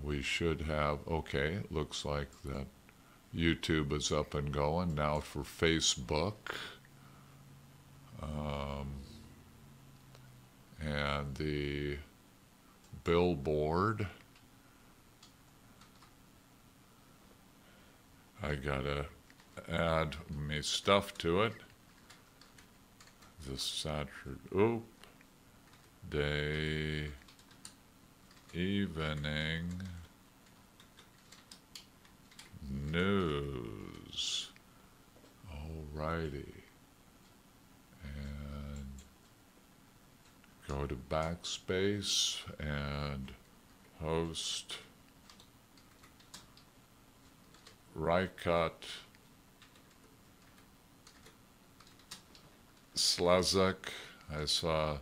We should have, okay, it looks like that YouTube is up and going. Now for Facebook. And the billboard. I gotta add my stuff to it. This Saturday, day, evening, news. Alrighty. And go to backspace and host Rycut Slezak. I saw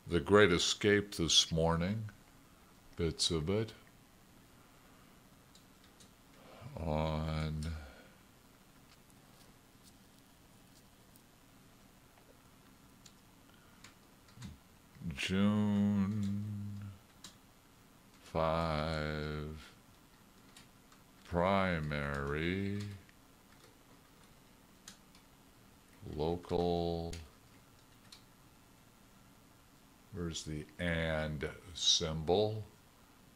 The Great Escape this morning, bits of it, on June 5, primary, local, where's the and symbol?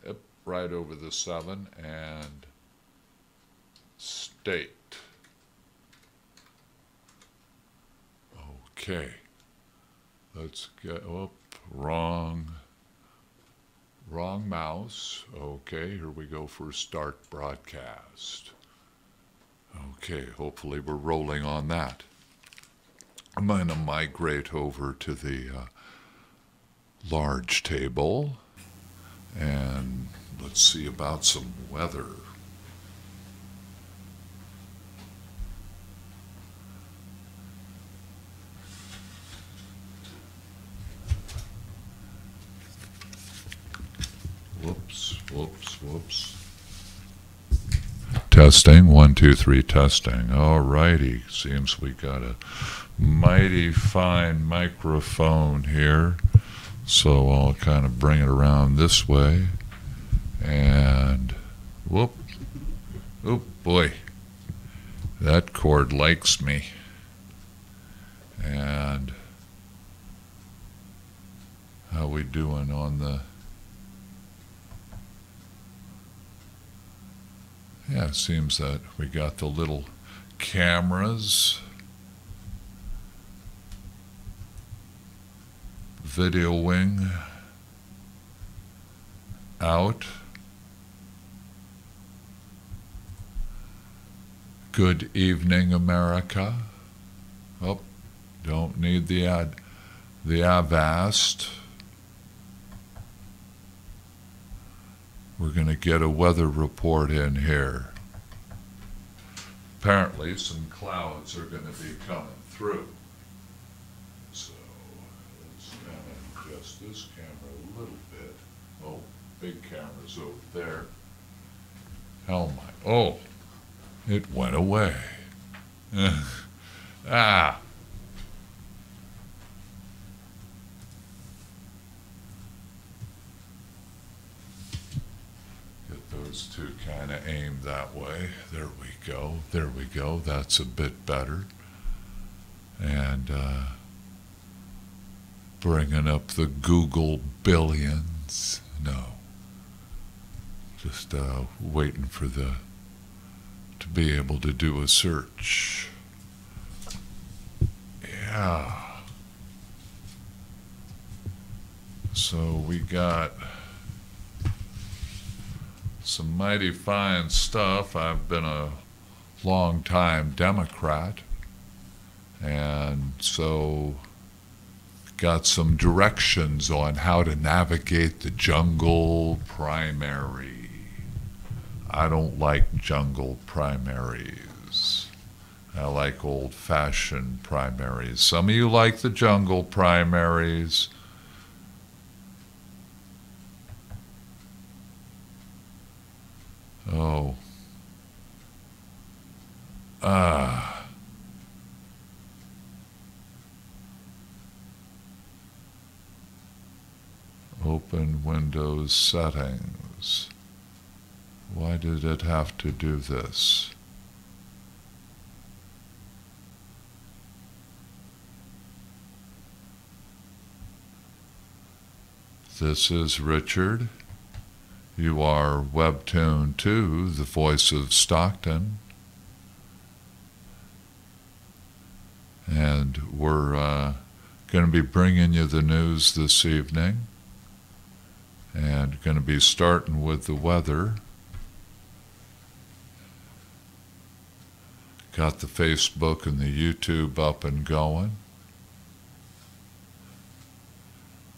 Yep, right over the 7, and state. Okay, let's get, wrong mouse. Okay, here we go for start broadcast. Okay, hopefully we're rolling on that. I'm going to migrate over to the large table, and let's see about some weather. Whoops. Testing, 1, 2, 3, testing. All righty, seems we got a mighty fine microphone here, so I'll kind of bring it around this way, and oh boy, that cord likes me. And how we doing on the, yeah, it seems that we got the little cameras, video wing out. Good evening, America. Oh, don't need the Avast. We're going to get a weather report in here. Apparently some clouds are going to be coming through. So let's kind of adjust this camera a little bit. Oh, big camera's over there. How am I? Oh, it went away. Ah. Those two kind of aimed that way. There we go. That's a bit better. And bringing up the Google billions. No. Just waiting for to be able to do a search. Yeah. So we got some mighty fine stuff. I've been a long time Democrat, and so got some directions on how to navigate the jungle primary. I don't like jungle primaries. I like old-fashioned primaries. Some of you like the jungle primaries. Oh. Open Windows settings. Why did it have to do this? This is Richard. You are Webtoon 2, the voice of Stockton. And we're going to be bringing you the news this evening. And going to be starting with the weather. Got the Facebook and the YouTube up and going.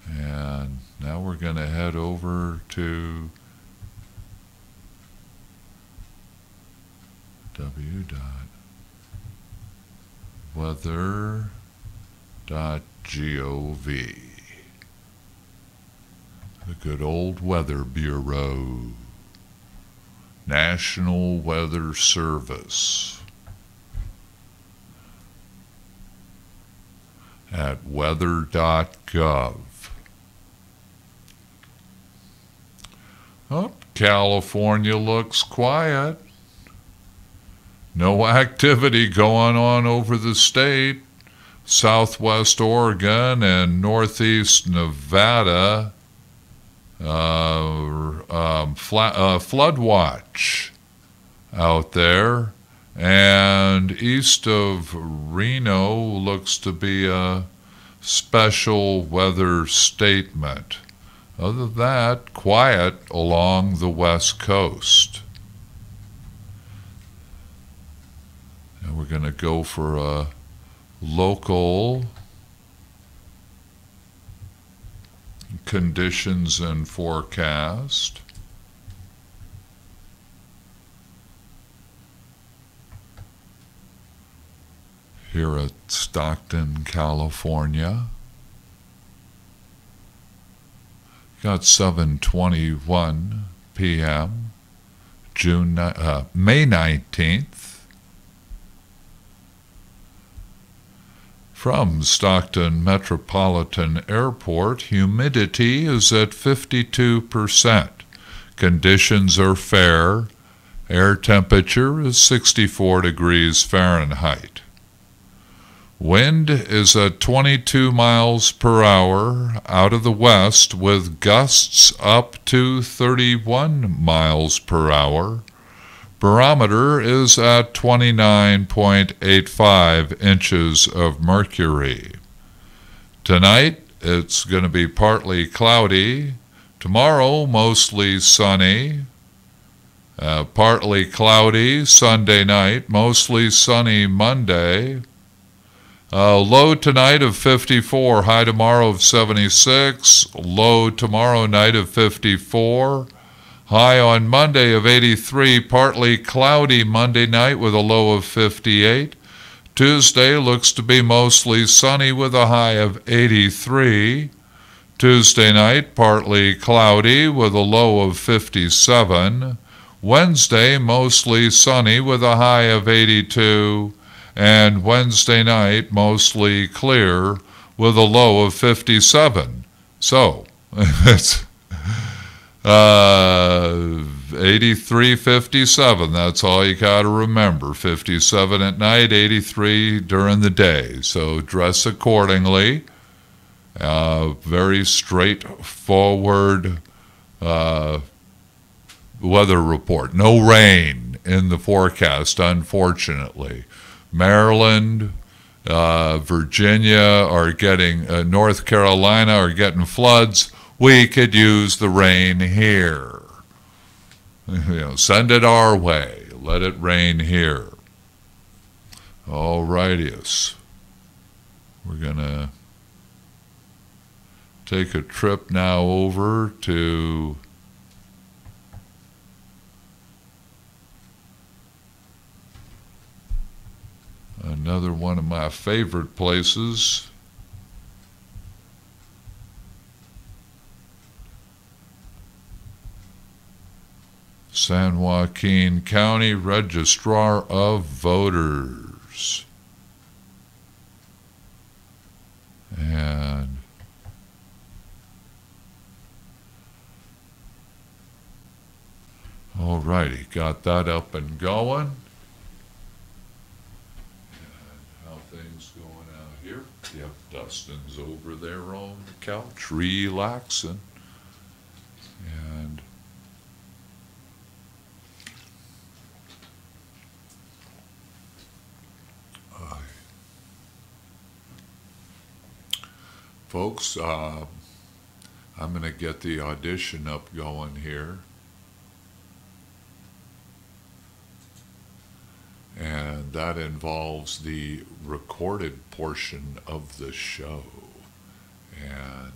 And now we're going to head over to www.weather.gov. The good old Weather Bureau. National Weather Service. At weather.gov. Oh, California looks quiet. No activity going on over the state. Southwest Oregon and Northeast Nevada. Flood watch out there. And east of Reno looks to be a special weather statement. Other than that, quiet along the west coast. And we're going to go for a local conditions and forecast. Here at Stockton, California. Got 7:21 p.m. May 19th. From Stockton Metropolitan Airport, humidity is at 52%. Conditions are fair. Air temperature is 64 degrees Fahrenheit. Wind is at 22 miles per hour out of the west with gusts up to 31 miles per hour. Barometer is at 29.85 inches of mercury. Tonight it's going to be partly cloudy. Tomorrow mostly sunny. Partly cloudy Sunday night, mostly sunny Monday. Low tonight of 54, high tomorrow of 76, low tomorrow night of 54, high on Monday of 83, partly cloudy Monday night with a low of 58. Tuesday looks to be mostly sunny with a high of 83. Tuesday night, partly cloudy with a low of 57. Wednesday, mostly sunny with a high of 82. And Wednesday night, mostly clear with a low of 57. So, it's 83, 57. That's all you got to remember. 57 at night, 83 during the day. So dress accordingly. Very straightforward weather report. No rain in the forecast, unfortunately. Maryland, Virginia are getting, North Carolina are getting floods. We could use the rain here. Send it our way. Let it rain here. All rightius. We're going to take a trip now over to another one of my favorite places. San Joaquin County Registrar of Voters. And All righty, got that up and going. How things going out here? Yep, Dustin's over there on the couch, relaxing. And folks, I'm going to get the audition up going here. And that involves the recorded portion of the show. And,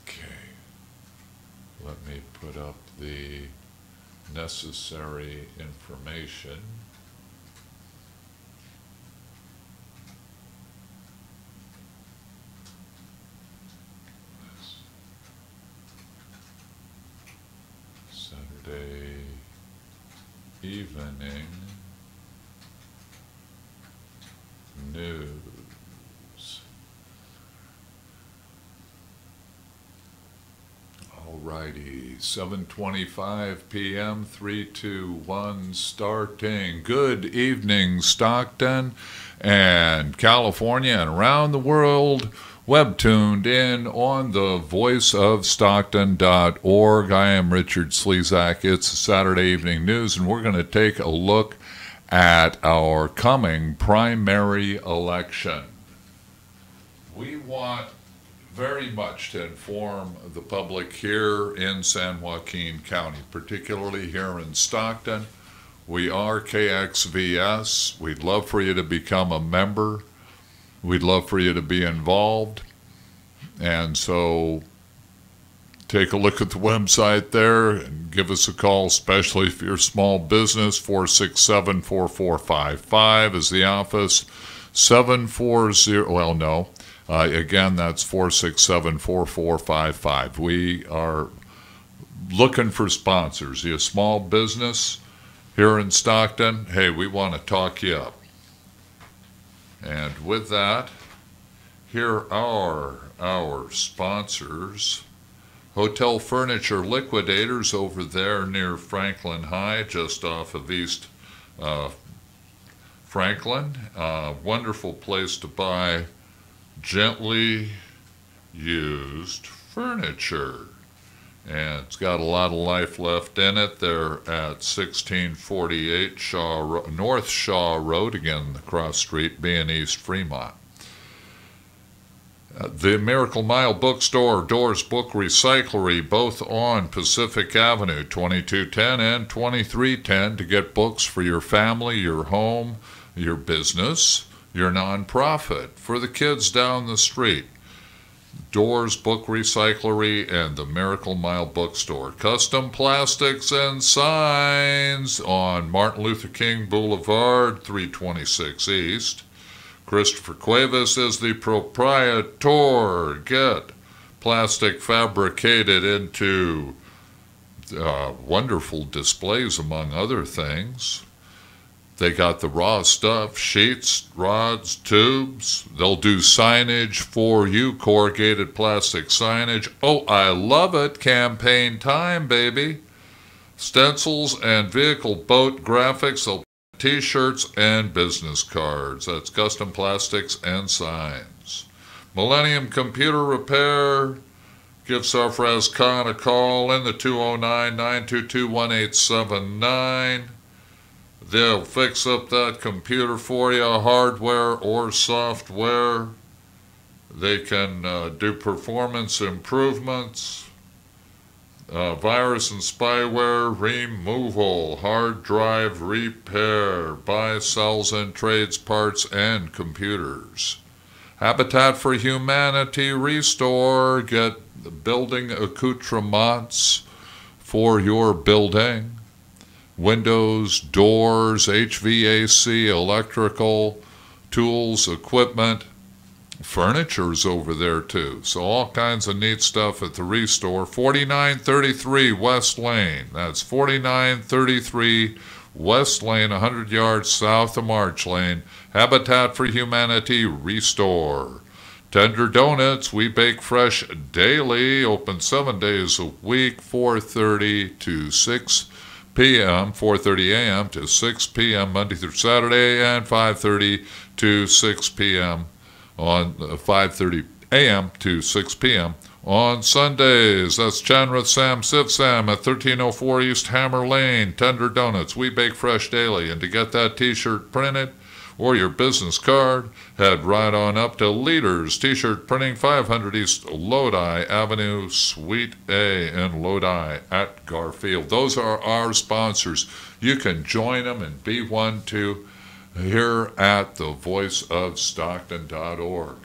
okay, let me put up the necessary information. Saturday evening news. Alrighty, 7:25 p.m., 3, 2, 1, starting. Good evening, Stockton and California and around the world. Web tuned in on the voiceofstockton.org. I am Richard Slezak. It's Saturday Evening News, and we're going to take a look at our coming primary election. We want very much to inform the public here in San Joaquin County, particularly here in Stockton. We are KXVS. We'd love for you to become a member. We'd love for you to be involved. And so take a look at the website there and give us a call, especially if you're a small business. 467-4455 is the office. 740, well, no. Again, that's 467-4455. We are looking for sponsors. You're a small business here in Stockton. Hey, we want to talk you up. And with that, here are our sponsors. Hotel Furniture Liquidators over there near Franklin High, just off of East Franklin. Wonderful place to buy gently used furniture. And it's got a lot of life left in it. They're at 1648 North Shaw Road, again, the cross street being East Fremont. The Miracle Mile Bookstore, Doors Book Recyclery, both on Pacific Avenue, 2210 and 2310, to get books for your family, your home, your business, your nonprofit, for the kids down the street. Doors Book Recyclery and the Miracle Mile Bookstore. Custom Plastics and Signs on Martin Luther King Boulevard, 326 East. Christopher Cuevas is the proprietor. Get plastic fabricated into wonderful displays, among other things. They got the raw stuff, sheets, rods, tubes. They'll do signage for you, corrugated plastic signage. Oh, I love it. Campaign time, baby. Stencils and vehicle boat graphics. They'll T-shirts and business cards. That's Custom Plastics and Signs. Millennium Computer Repair. Give Sarfraz Khan a call in the 209-922-1879. They'll fix up that computer for you, hardware or software. They can do performance improvements, virus and spyware removal, hard drive repair, buy, sells, and trades parts and computers. Habitat for Humanity Restore. Get building accoutrements for your building. Windows, doors, HVAC, electrical, tools, equipment, furniture's over there too. So all kinds of neat stuff at the Restore. 4933 West Lane. That's 4933 West Lane, 100 yards south of March Lane. Habitat for Humanity Restore. Tender Donuts, we bake fresh daily, open 7 days a week, 4:30 to 6 p.m., 4:30 a.m. to 6 p.m. Monday through Saturday, and 5:30 to 6 p.m. on 5:30 a.m. to 6 p.m. on Sundays. That's Chandra Sam Siv Sam at 1304 East Hammer Lane. Tender Donuts, we bake fresh daily. And to get that t-shirt printed or your business card, head right on up to Leaders T-Shirt Printing, 500 East Lodi Avenue, Suite A in Lodi at Garfield. Those are our sponsors. You can join them and be one too here at thevoiceofstockton.org.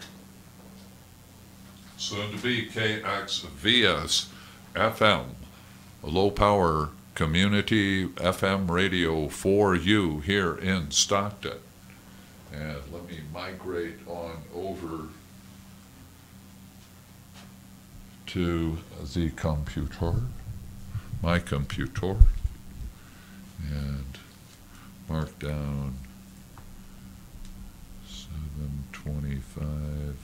Soon to be KXVS FM, a low power community FM radio for you here in Stockton. And let me migrate on over to the computer, my computer, and mark down 7:25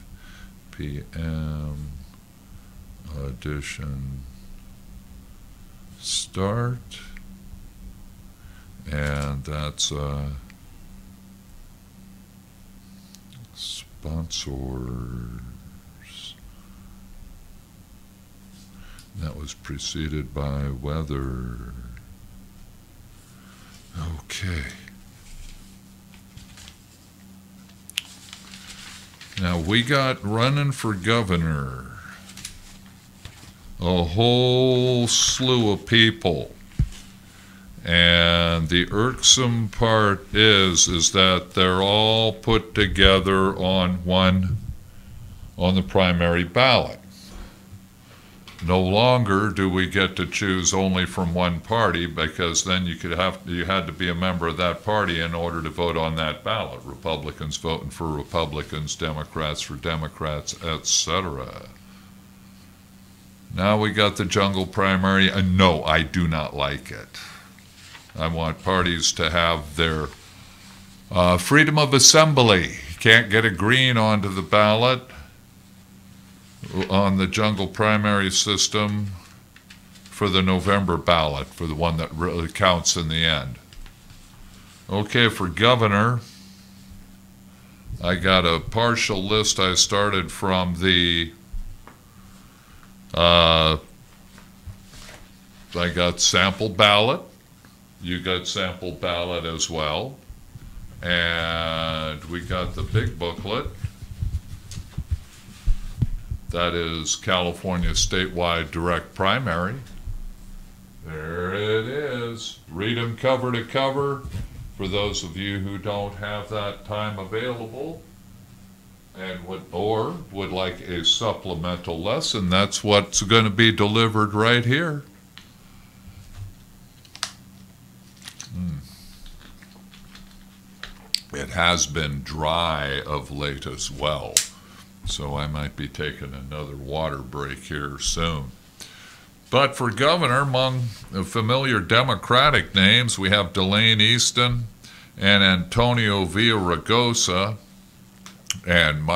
p.m. audition start, and that's sponsors. That was preceded by weather. Okay. Now we got running for governor a whole slew of people. And the irksome part is that they're all put together on the primary ballot. No longer do we get to choose only from one party, because then you had to be a member of that party in order to vote on that ballot. Republicans voting for Republicans, Democrats for Democrats, etc. Now we got the jungle primary, and no, I do not like it. I want parties to have their freedom of assembly. You can't get a green onto the ballot on the jungle primary system for the November ballot, for the one that really counts in the end. Okay, for governor, I got a partial list. I started from the I got sample ballot. You got sample ballot as well. And we got the big booklet. That is California statewide direct primary. There it is. Read them cover to cover for those of you who don't have that time available and would like a supplemental lesson. That's what's going to be delivered right here. It has been dry of late as well, so I might be taking another water break here soon. But for governor, among the familiar Democratic names, we have Delane Easton and Antonio Villaraigosa and,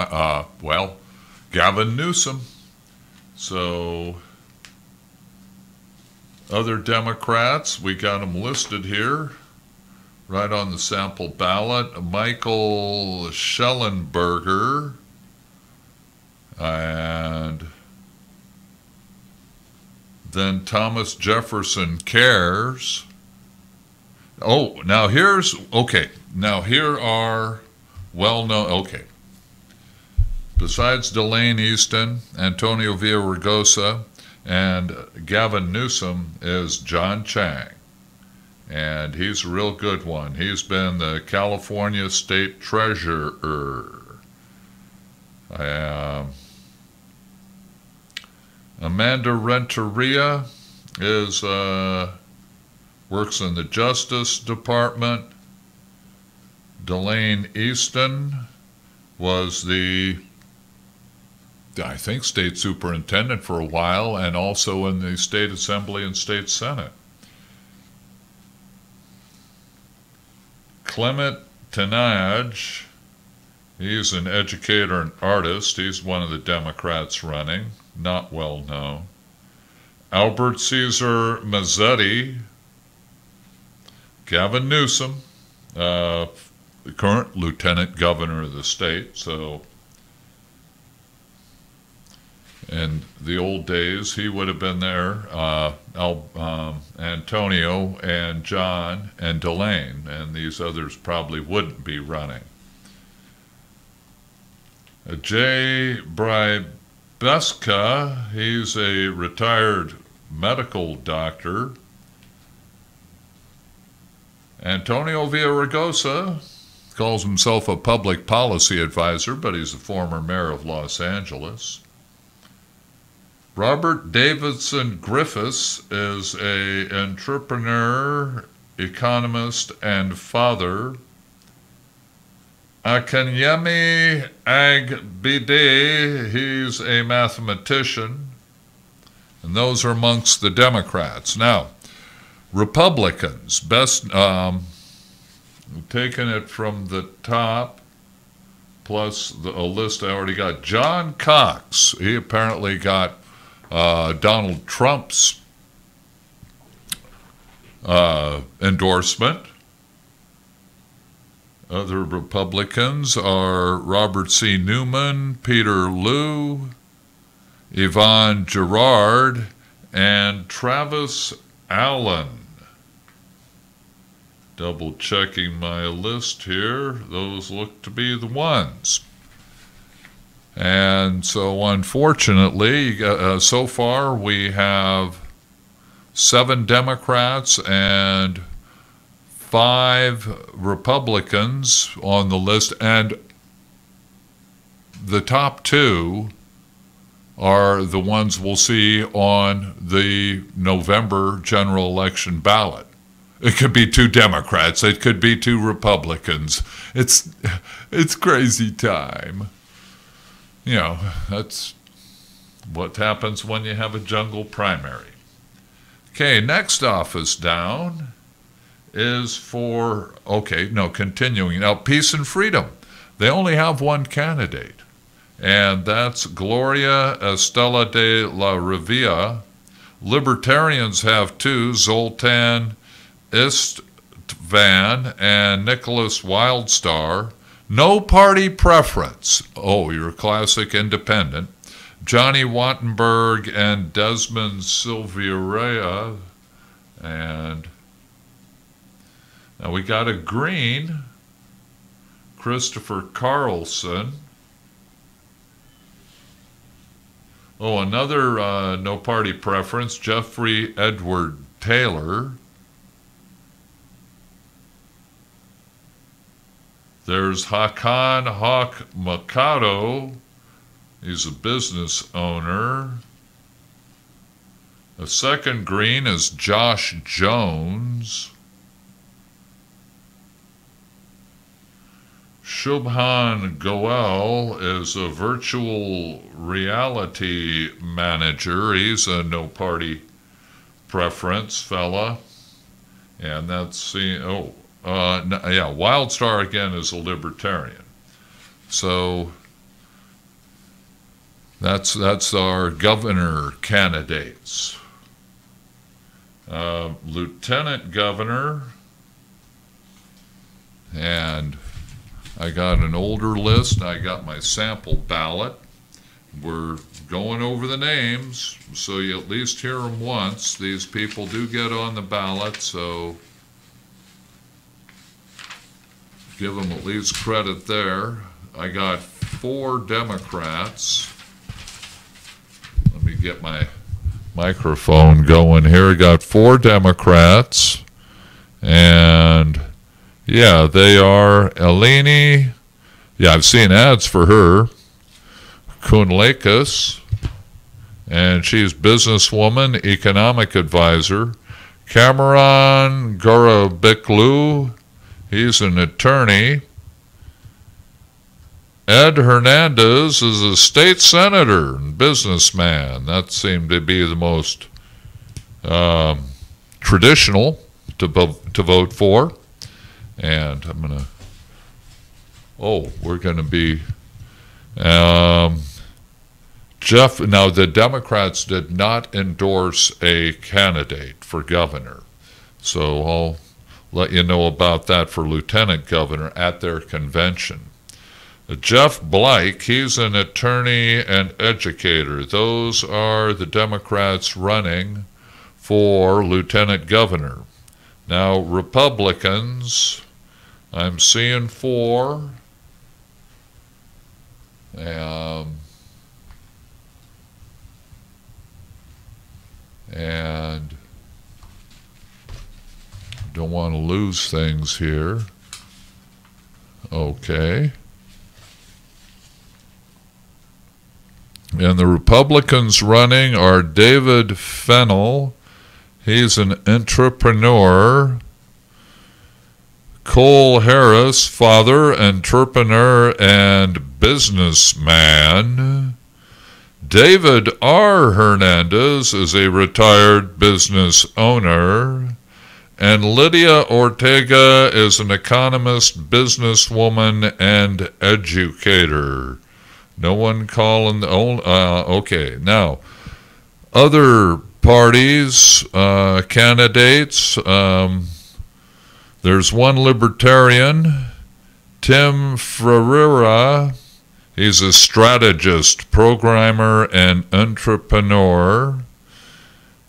Gavin Newsom. So other Democrats, we got them listed here. Right on the sample ballot, Michael Schellenberger and then Thomas Jefferson Cares. Oh, now here are well-known, okay. Besides Delane Easton, Antonio Villaraigosa, and Gavin Newsom is John Chang. And he's a real good one. He's been the California State Treasurer. Amanda Renteria works in the Justice Department. Delane Easton was the, I think, state superintendent for a while, and also in the State Assembly and State Senate. Clement Tenage He's an educator and artist. He's one of the Democrats running, not well known. Albert Caesar Mazzetti, Gavin Newsom, the current lieutenant governor of the state. So in the old days, he would have been there. Antonio and John and Delane, and these others probably wouldn't be running. Jay Brybeska, he's a retired medical doctor. Antonio Villaraigosa calls himself a public policy advisor, but he's a former mayor of Los Angeles. Robert Davidson Griffiths is an entrepreneur, economist, and father. Akanyemi Agbide, he's a mathematician. And those are amongst the Democrats. Now, Republicans, best taking it from the top, plus a list I already got. John Cox, he apparently got Donald Trump's endorsement. Other Republicans are Robert C. Newman, Peter Liu, Yvonne Girard, and Travis Allen. Double checking my list here. Those look to be the ones. And so unfortunately, so far we have 7 Democrats and 5 Republicans on the list, and the top 2 are the ones we'll see on the November general election ballot. It could be 2 Democrats, it could be 2 Republicans. It's crazy time. You know, that's what happens when you have a jungle primary. Okay, next office down is for, continuing. Now, Peace and Freedom. They only have one candidate, and that's Gloria Estela de la Rivia. Libertarians have 2, Zoltan Istvan and Nicholas Wildstar. No party preference. Oh, you're a classic independent. Johnny Wattenberg and Desmond Silveira. And now we got a green, Christopher Carlson. Oh, another no party preference, Jeffrey Edward Taylor. There's Hakan Hawk Mikado. He's a business owner. The second green is Josh Jones. Shubhan Goel is a virtual reality manager. He's a no party preference fella. And that's Wildstar again is a libertarian. So that's our governor candidates. Lieutenant governor, and I got an older list. I got my sample ballot. We're going over the names, so you at least hear them once. These people do get on the ballot, so give them at least credit there. I got 4 Democrats. Let me get my microphone going here. I got 4 Democrats, and yeah, they are Eleni. Yeah, I've seen ads for her. Kunlakis, and she's businesswoman, economic advisor. Cameron Garabiklu, he's an attorney. Ed Hernandez is a state senator and businessman. That seemed to be the most traditional to vote for. And I'm going to Oh, we're going to be Jeff. Now, the Democrats did not endorse a candidate for governor, so I'll let you know about that for lieutenant governor at their convention. Jeff Blake, he's an attorney and educator. Those are the Democrats running for lieutenant governor. Now, Republicans, I'm seeing 4. And don't want to lose things here. Okay. And the Republicans running are David Fennell. He's an entrepreneur. Cole Harris, father, entrepreneur, and businessman. David R. Hernandez is a retired business owner. And Lydia Ortega is an economist, businesswoman, and educator. No one calling the okay. Now, other parties, candidates, there's one libertarian, Tim Ferreira. He's a strategist, programmer, and entrepreneur.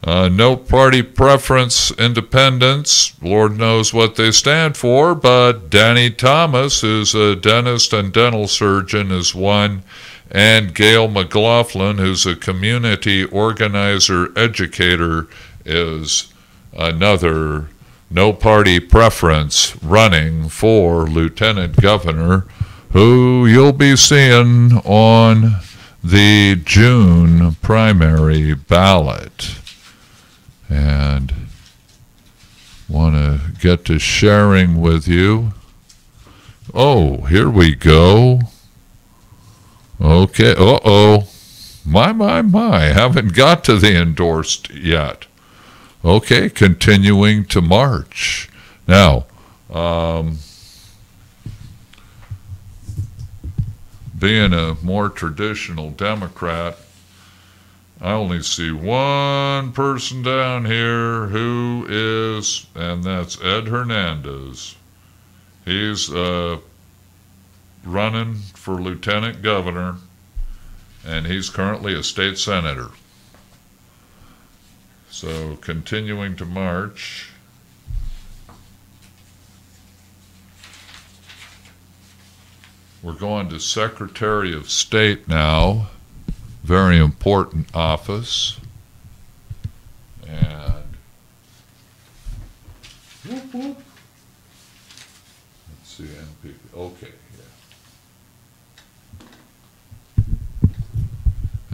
No party preference, independence. Lord knows what they stand for, but Danny Thomas, who's a dentist and dental surgeon, is one, and Gail McLaughlin, who's a community organizer, educator, is another. No party preference running for lieutenant governor, who you'll be seeing on the June primary ballot. And want to get to sharing with you. Oh, here we go. Okay, My, haven't got to the endorsed yet. Okay, continuing to March. Now, being a more traditional Democrat, I only see one person down here who is, and that's Ed Hernandez. He's running for lieutenant governor, and he's currently a state senator. So, continuing to March. We're going to Secretary of State now. Very important office. And whoop, whoop. Let's see, NP. Okay, yeah.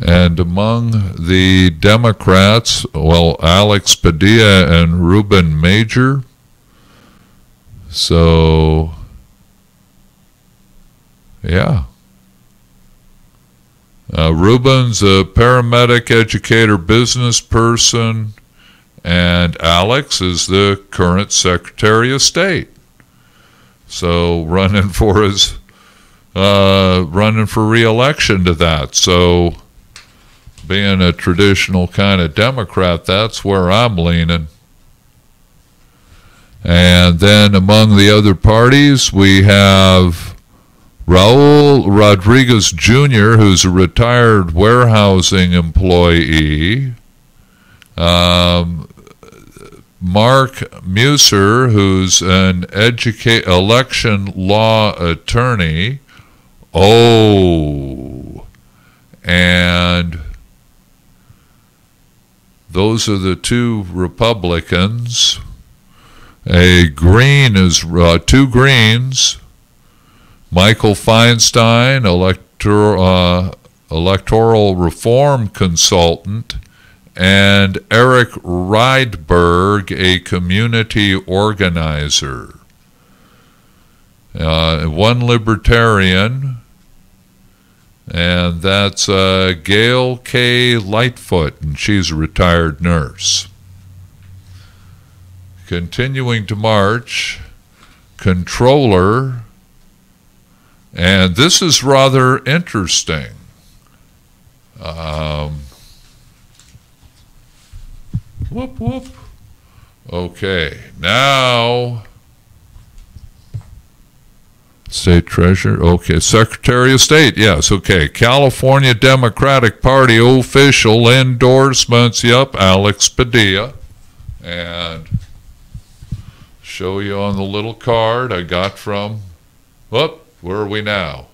And among the Democrats, well, Alex Padilla and Ruben Major. So, yeah. Ruben's a paramedic, educator, business person, and Alex is the current Secretary of State. So running for re-election to that. So being a traditional kind of Democrat, that's where I'm leaning. And then among the other parties, we have Raul Rodriguez Jr., who's a retired warehousing employee. Mark Musser, who's an election law attorney. Oh, and those are the two Republicans. A green is two Greens. Michael Feinstein, electoral reform consultant, and Eric Rydberg, a community organizer. One libertarian, and that's Gail K. Lightfoot, and she's a retired nurse. Continuing to March, controller, And this is rather interesting. Whoop, whoop. Okay, now, State Treasurer, okay, Secretary of State, yes, okay, California Democratic Party official endorsements, yep, Alex Padilla, and show you on the little card I got from, whoop, where are we now?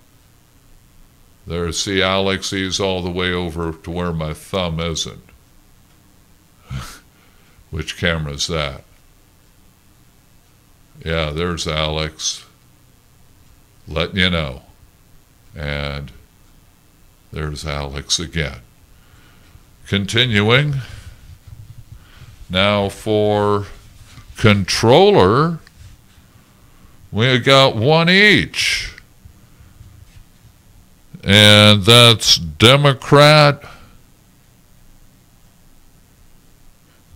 There, see Alex, he's all the way over to where my thumb isn't. Which camera is that? Yeah, there's Alex. Letting you know. And there's Alex again. Continuing. Now for controller, we got one each. And that's Democrat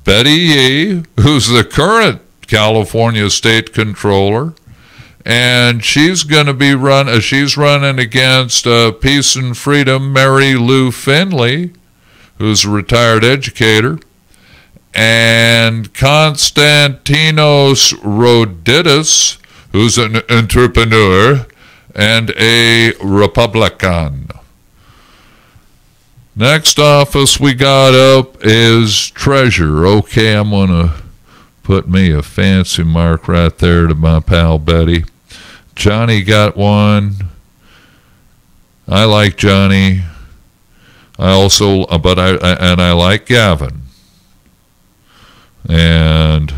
Betty Yee, who's the current California State Controller, and she's going to be she's running against Peace and Freedom Mary Lou Finley, who's a retired educator, and Konstantinos Rodidis, who's an entrepreneur and a Republican. Next office we got up is Treasurer. Okay, I'm going to put me a fancy mark right there to my pal Betty. Johnny got one. I like Johnny. I like Gavin. And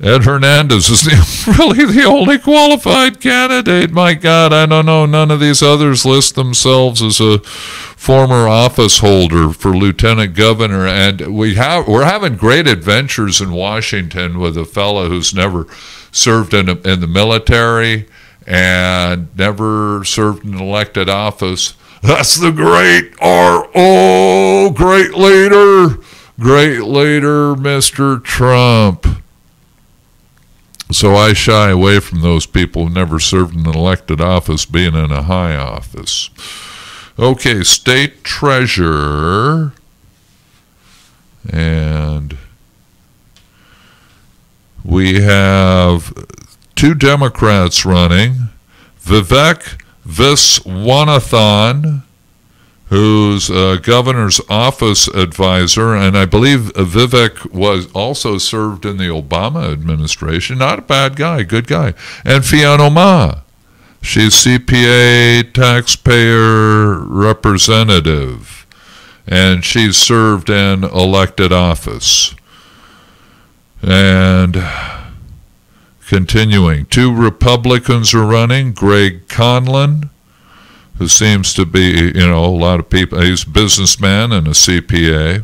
Ed Hernandez is really the only qualified candidate. My God, I don't know. None of these others list themselves as a former office holder for lieutenant governor. And we're having great adventures in Washington with a fellow who's never served in the military and never served in an elected office. That's the great R.O., great leader, Mr. Trump. So I shy away from those people who never served in an elected office being in a high office. Okay, state treasurer. And we have two Democrats running. Vivek Viswanathan, who's a governor's office advisor, and I believe Vivek was also served in the Obama administration. Not a bad guy, good guy. And Fiona Ma, she's CPA taxpayer representative, and she's served in elected office. And continuing, two Republicans are running. Greg Conlon, who seems to be, a lot of people, he's a businessman and a CPA,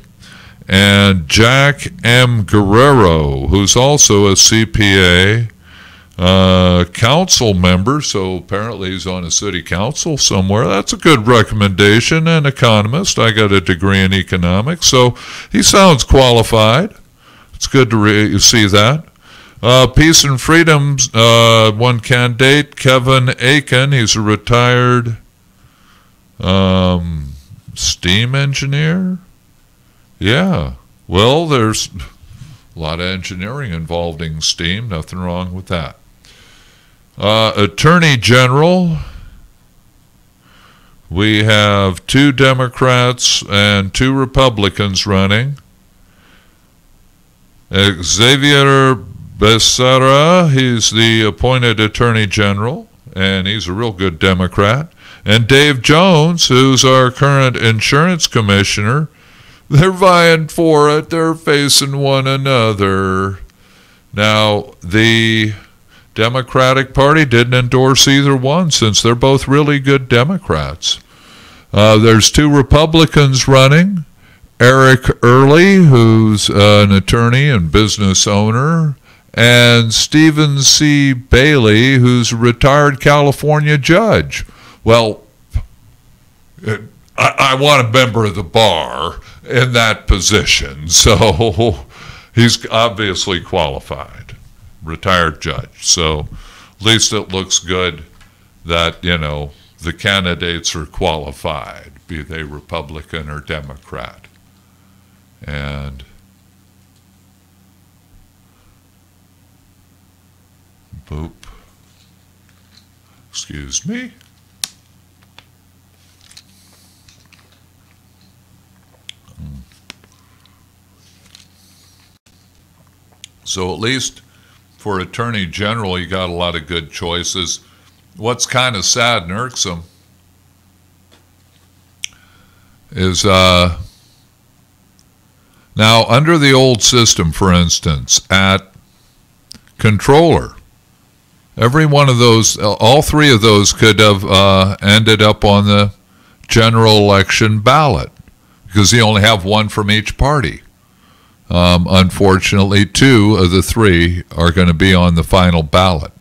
and Jack M. Guerrero, who's also a CPA, council member, so apparently he's on a city council somewhere. That's a good recommendation. An economist. I got a degree in economics, so he sounds qualified. It's good to see that. Peace and Freedom's one candidate, Kevin Aiken. He's a retired steam engineer. Yeah. Well, there's a lot of engineering involved in steam. Nothing wrong with that. Attorney General. We have two Democrats and two Republicans running. Xavier Becerra, he's the appointed Attorney General, and he's a real good Democrat. And Dave Jones, who's our current insurance commissioner, they're vying for it. They're facing one another. Now, the Democratic Party didn't endorse either one since they're both really good Democrats. There's two Republicans running. Eric Early, who's an attorney and business owner, and Stephen C. Bailey, who's a retired California judge. Well, I want a member of the bar in that position, so he's obviously qualified, retired judge. So at least it looks good that, the candidates are qualified, be they Republican or Democrat. And boop. Excuse me. So at least for Attorney General, you got a lot of good choices. What's kind of sad and irksome is now under the old system, for instance, at controller, every one of those, all three of those could have ended up on the general election ballot because you only have one from each party. Unfortunately, two of the three are going to be on the final ballot.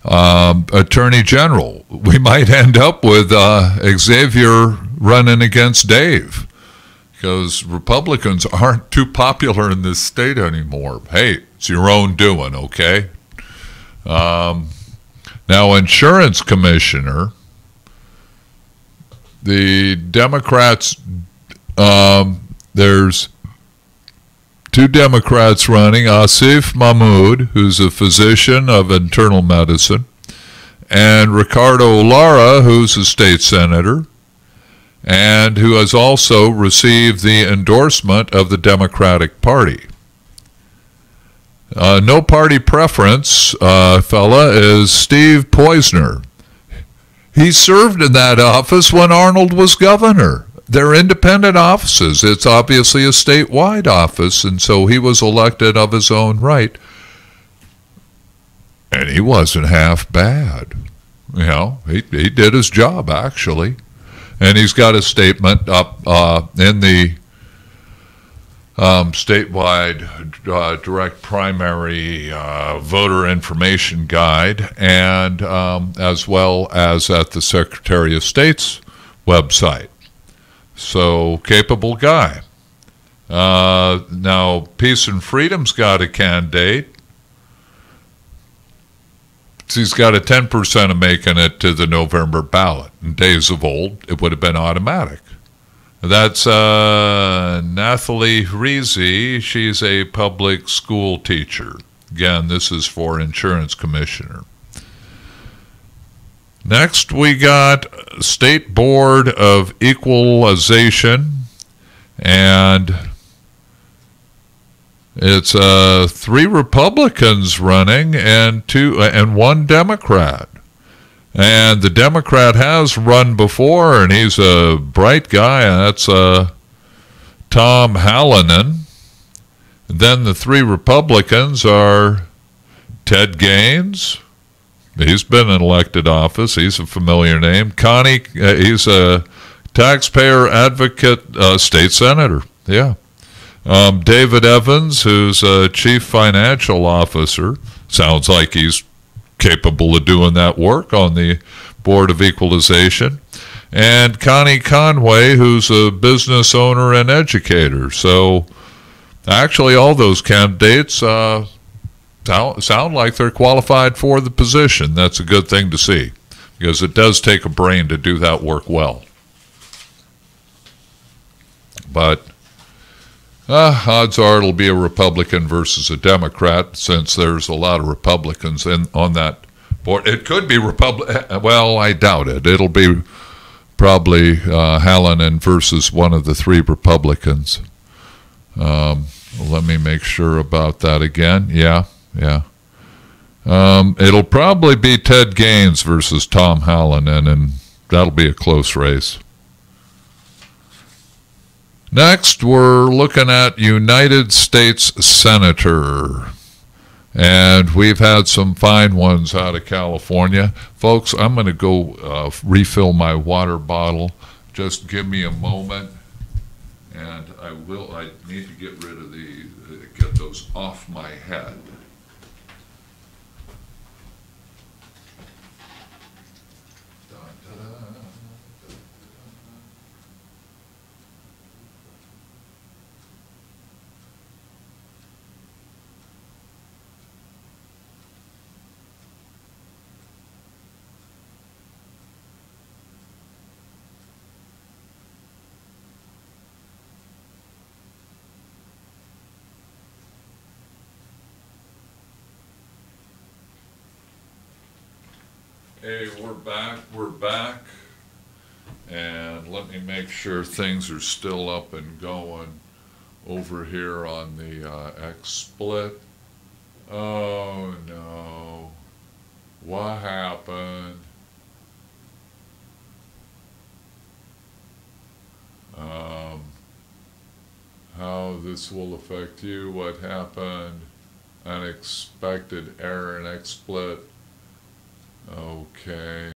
Attorney General, we might end up with Xavier running against Dave because Republicans aren't too popular in this state anymore. Hey, it's your own doing, okay? Now, insurance commissioner, the Democrats, there's two Democrats running, Asif Mahmoud, who's a physician of internal medicine, and Ricardo Lara, who's a state senator, and who has also received the endorsement of the Democratic Party. No party preference, fella, is Steve Poizner. He served in that office when Arnold was governor. They're independent offices. It's obviously a statewide office, and so he was elected of his own right. And he wasn't half bad. You know, he did his job, actually. And he's got a statement up in the statewide direct primary voter information guide, and as well as at the Secretary of State's website. So, capable guy. Now, Peace and Freedom's got a candidate. He's got a 10% of making it to the November ballot. In days of old, it would have been automatic. That's Nathalie Rizzi. She's a public school teacher. Again, this is for insurance commissioner. Next, we got State Board of Equalization, and it's 3 Republicans running and 1 Democrat. And the Democrat has run before, and he's a bright guy, and that's Tom Hallinan. And then the 3 Republicans are Ted Gaines. He's been in elected office. He's a familiar name. Connie, he's a taxpayer advocate, state senator. Yeah. David Evans, who's a chief financial officer. Sounds like he's capable of doing that work on the Board of Equalization. And Connie Conway, who's a business owner and educator. So actually all those candidates sound like they're qualified for the position. That's a good thing to see, because it does take a brain to do that work well. But odds are it'll be a Republican versus a Democrat, since there's a lot of Republicans on that board. It could be well, I doubt it. It'll be probably Hallinan versus one of the 3 Republicans. Let me make sure about that again. Yeah. It'll probably be Ted Gaines versus Tom Hallinan, and that'll be a close race. Next, we're looking at United States Senator. And we've had some fine ones out of California. Folks, I'm going to go refill my water bottle. Just give me a moment, and I need to get rid of get those off my head. Hey, we're back, and let me make sure things are still up and going over here on the XSplit. Oh no, what happened? How this will affect you, what happened, unexpected error in XSplit. Okay.